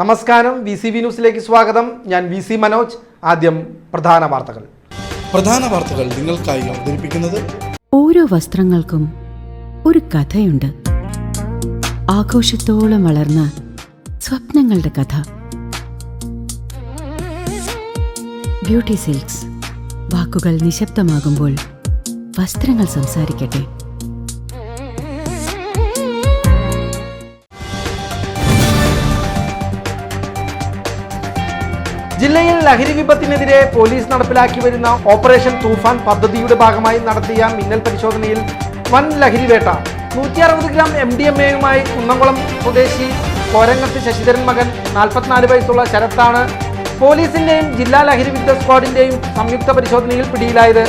നമസ്കാരം, VCV ന്യൂസിലേക്ക് സ്വാഗതം. ഞാൻ VC മനോജ്. ആദ്യം പ്രധാന വാർത്തകൾ നിങ്ങൾക്കായി അവതരിപ്പിക്കുന്നത് ഓരോ വസ്ത്രങ്ങൾക്കും ഒരു കഥയുണ്ട്. ആഘോഷത്തോളം വളർന്ന സ്വപ്നങ്ങളുടെ കഥ. Beauty silks. വാക്കുകൾ നിശബ്ദമാകുമ്പോൾ വസ്ത്രങ്ങൾ സംസാരിക്കട്ടെ. ജില്ലയിൽ ലഹരി വിപത്തിനെതിരെ പോലീസ് നടപ്പിലാക്കി വരുന്ന ഓപ്പറേഷൻ തൂഫാൻ പദ്ധതിയുടെ ഭാഗമായി നടത്തിയ മിന്നൽ പരിശോധനയിൽ വൻ ലഹരി വേട്ട. 160 ഗ്രാം MDMA-യുമായി കുന്നംകുളം സ്വദേശി കോരങ്ങത്ത് ശശിധരൻ മകൻ 44 വയസ്സുള്ള ശരത്താണ് പോലീസിന്റെയും ജില്ലാ ലഹരി വിരുദ്ധ സ്ക്വാഡിന്റെയും സംയുക്ത പരിശോധനയിൽ പിടിയിലായത്.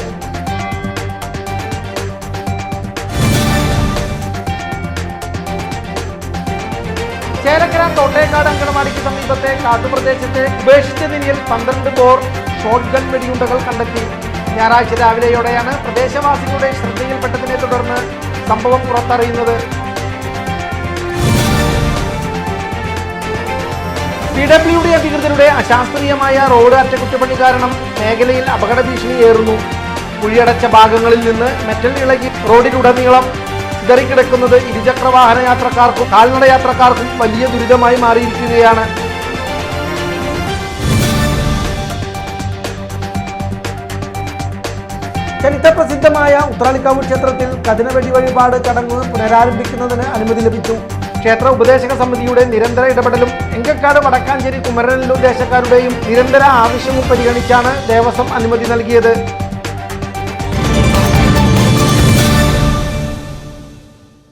ചേലക്കര തോട്ടേക്കാട് അങ്കണവാടിക്ക് സമീപത്തെ കാട്ടുപ്രദേശത്തെ ഉപേക്ഷിച്ച നിലയിൽ 12 ബോർ ഷോട്ട് ഗൺ വെടിയുണ്ടകൾ കണ്ടെത്തി. ഞായറാഴ്ച രാവിലെയോടെയാണ് പ്രദേശവാസികളുടെ ശ്രദ്ധയിൽപ്പെട്ടതിനെ തുടർന്ന് സംഭവം പുറത്തറിയുന്നത്. PWD അധികൃതരുടെ അശാസ്ത്രീയമായ റോഡ് അറ്റകുറ്റപ്പണി കാരണം മേഖലയിൽ അപകട ഭീഷണിയേറുന്നു. കുഴിയടച്ച ഭാഗങ്ങളിൽ നിന്ന് മെറ്റൽ ഇളകി റോഡിലുടനീളം ചിതറിക്കിടക്കുന്നത് ഇരുചക്ര വാഹന യാത്രക്കാർക്കും കാൽനട യാത്രക്കാർക്കും വലിയ ദുരിതമായി മാറിയിരിക്കുകയാണ്. ചരിത്രപ്രസിദ്ധമായ ഉത്രാളിക്കാവ് ക്ഷേത്രത്തിൽ കതിനവെടി വഴിപാട് ചടങ്ങ് പുനരാരംഭിക്കുന്നതിന് അനുമതി ലഭിച്ചു. ക്ഷേത്ര ഉപദേശക സമിതിയുടെ നിരന്തര ഇടപെടലും എങ്കക്കാട് വടക്കാഞ്ചേരി കുമരനെല്ലൂർ ദേശക്കാരുടെയും നിരന്തര ആവശ്യവും പരിഗണിച്ചാണ് ദേവസ്വം അനുമതി നൽകിയത്.